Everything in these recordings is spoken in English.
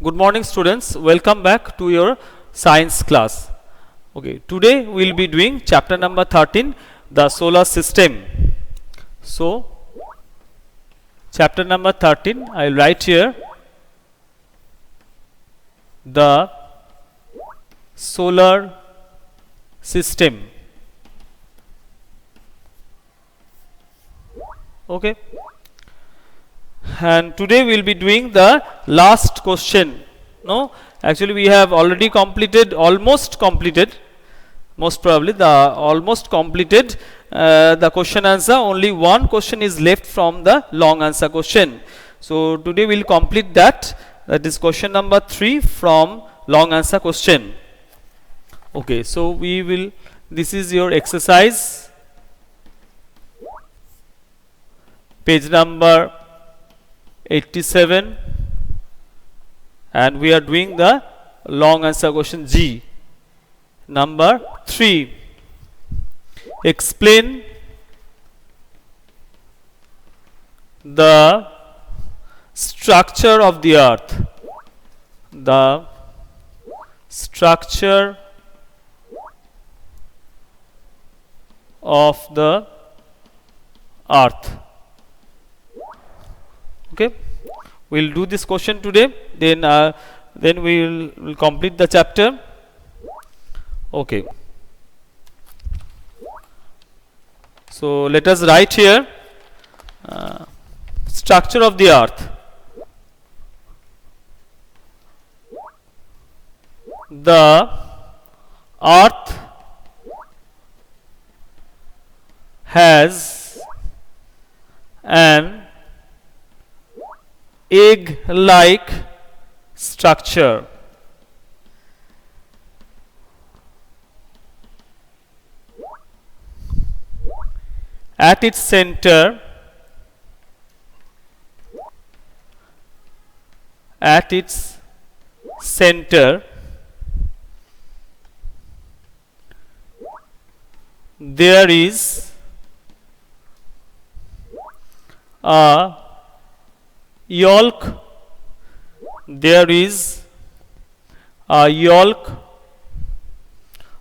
Good morning students, welcome back to your science class. Okay, today we will be doing chapter number 13, the solar system. So, chapter number 13, I will write here the solar system. Okay, and today we will be doing the last question. No, actually we have already completed, almost completed, most probably the almost completed the question answer. Only one question is left from the long answer question. So today we will complete that. That is question number 3 from long answer question. Okay, so we will, this is your exercise, page number 87, and we are doing the long answer question G. Number 3. Explain the structure of the earth. The structure of the earth. Okay, we will do this question today, then we will complete the chapter. Okay, so let us write here structure of the earth. The earth has an egg-like structure. At its center, there is a yolk. There is a yolk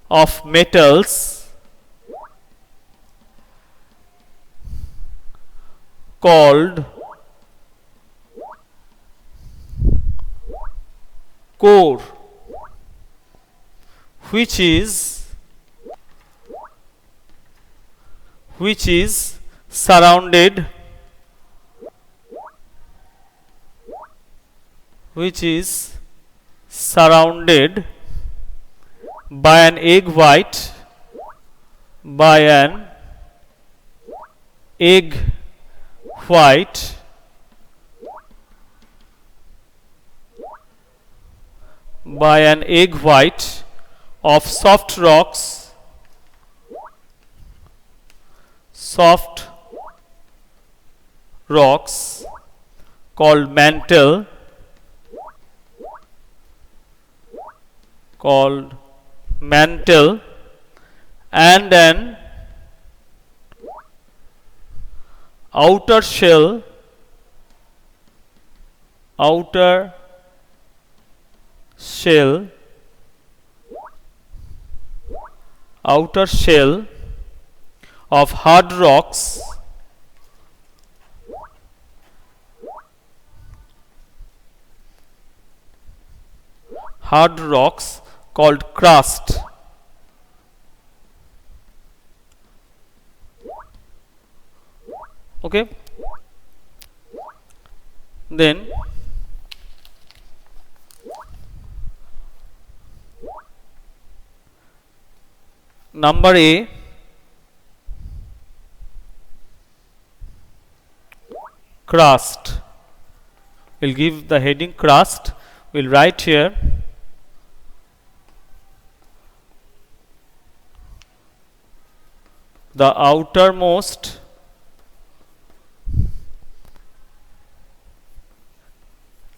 of metals called core, which is surrounded by an egg white, by an egg white of soft rocks called mantle, and an outer shell of hard rocks called crust. Okay, then number A, crust. We'll give the heading crust. We'll write here the outermost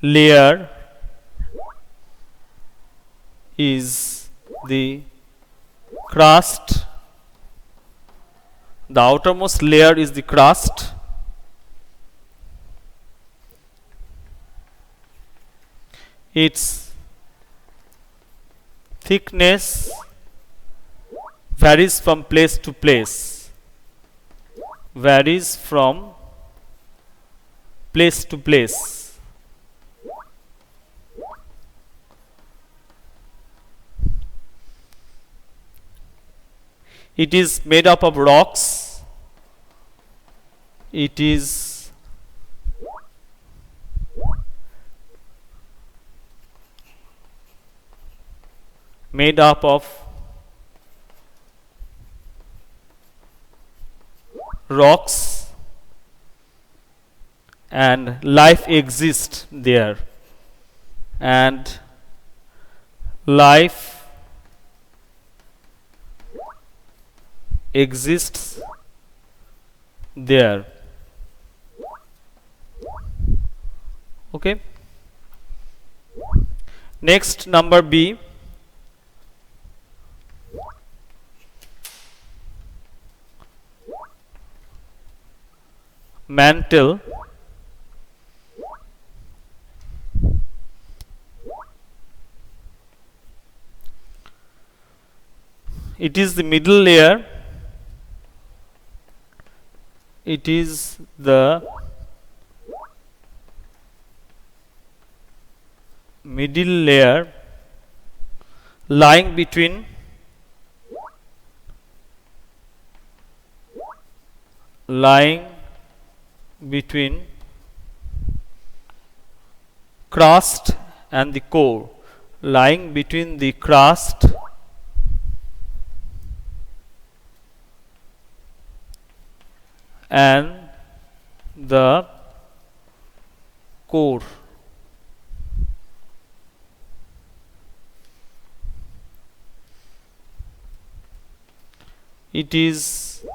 layer is the crust. The outermost layer is the crust. its thickness varies from place to place, varies from place to place. It is made up of rocks. It is made up of rocks, and life exists there, and life exists there. Okay. Next, number B. Mantle. It is the middle layer. It is the middle layer lying between crust and the core, lying between the crust and the core. It is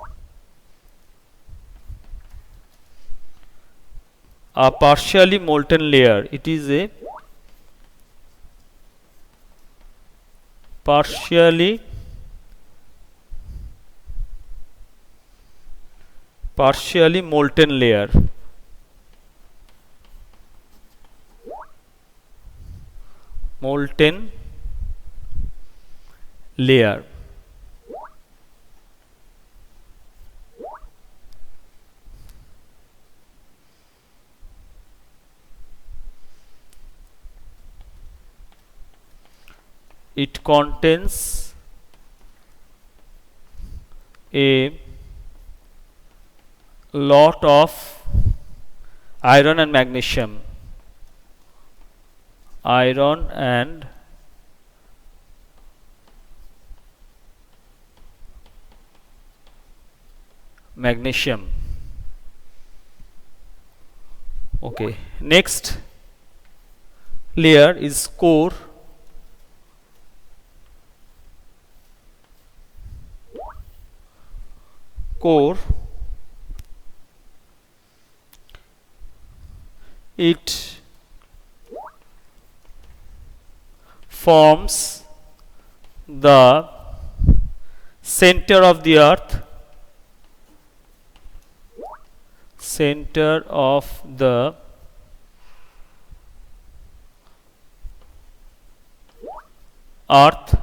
a partially molten layer. It is a partially molten layer. Molten layer. It contains a lot of iron and magnesium. Iron and magnesium. Okay. Next layer is core. Core. It forms the center of the earth, center of the earth.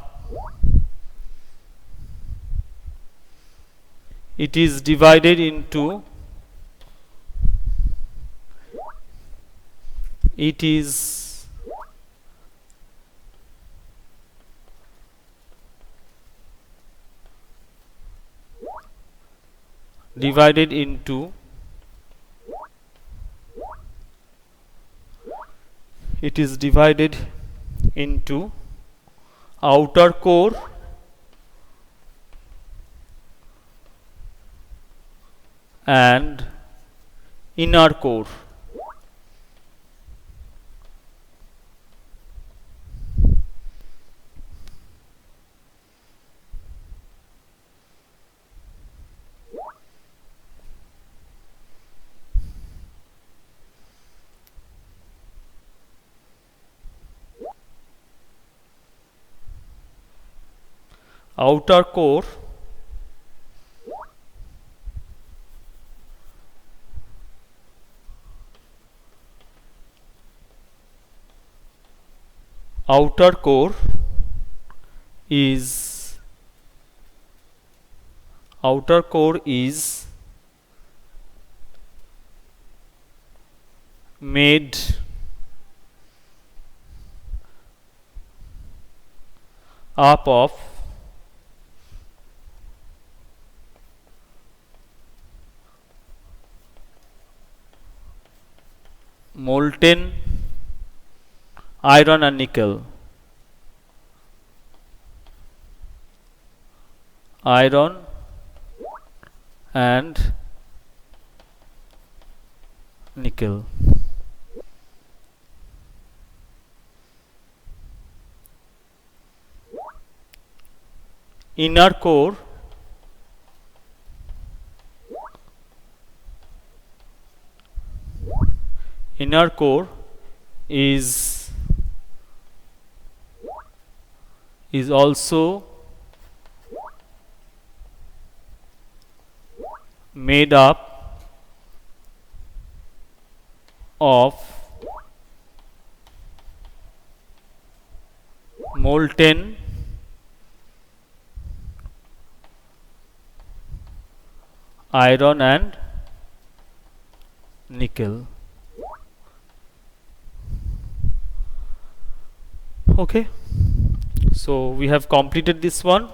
It is divided into divided into it is divided into outer core and inner core. Outer core outer core is made up of molten iron and nickel. Iron and nickel. Inner core is also made up of molten iron and nickel. Okay, so we have completed this one.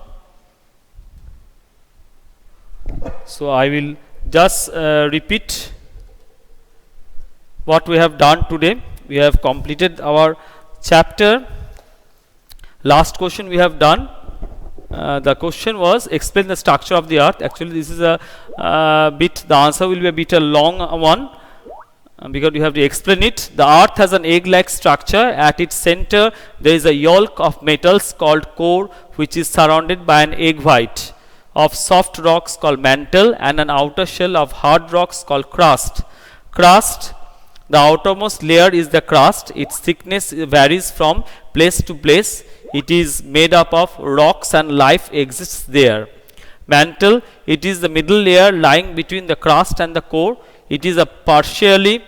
So I will just repeat what we have done today. We have completed our chapter. Last question we have done. The question was explain the structure of the earth. Actually this is a bit, the answer will be a bit a long one because you have to explain it. The earth has an egg like structure. At its center there is a yolk of metals called core, which is surrounded by an egg white of soft rocks called mantle and an outer shell of hard rocks called crust. The outermost layer is the crust. Its thickness varies from place to place. It is made up of rocks and life exists there. Mantle, it is the middle layer lying between the crust and the core. It is a partially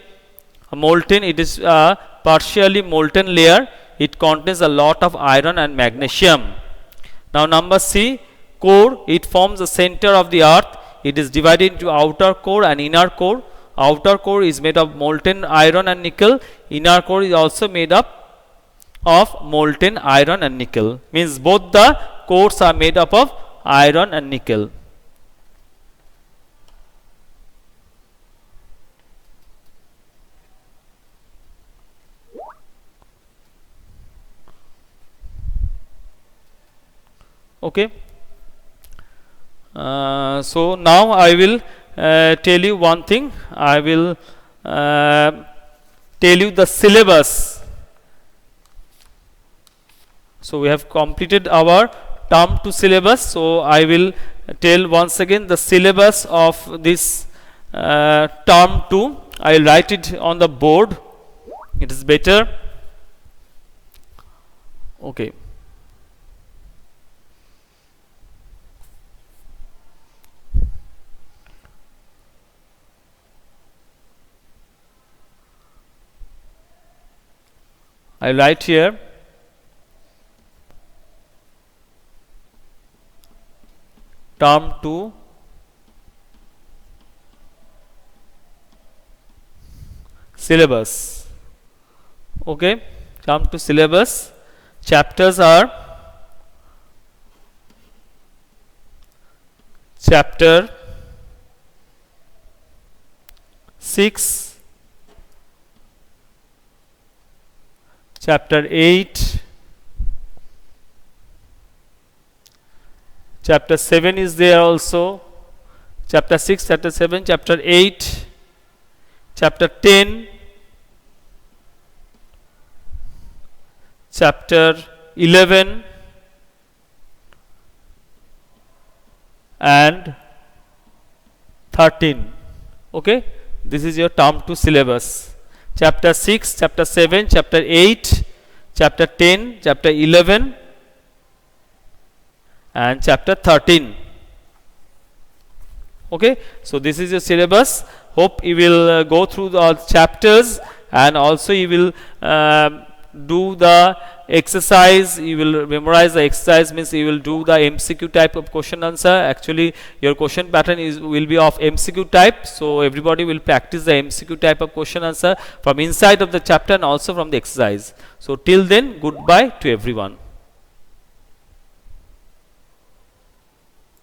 molten layer. It contains a lot of iron and magnesium. Now number C, core, it forms the center of the earth. It is divided into outer core and inner core. Outer core is made of molten iron and nickel. Inner core is also made up of molten iron and nickel. Means both the cores are made up of iron and nickel. Okay. So now I will tell you one thing. I will tell you the syllabus. So we have completed our term 2 syllabus. So I will tell once again the syllabus of this term 2. I will write it on the board. It is better. Okay. I write here term 2 syllabus. Okay, term 2 syllabus. Chapters are chapter 6, chapter 8, chapter 7 is there also, chapter 6, chapter 7, chapter 8, chapter 10, chapter 11 and 13. Okay, this is your term 2 syllabus. Chapter 6, chapter 7, chapter 8, chapter 10, chapter 11 and chapter 13. Okay, so this is your syllabus. Hope you will go through the chapters and also you will do the exercise, you will memorize the exercise, means you will do the MCQ type of question answer. Actually your question pattern will be of MCQ type, so everybody will practice the MCQ type of question answer from inside of the chapter and also from the exercise. So till then, goodbye to everyone.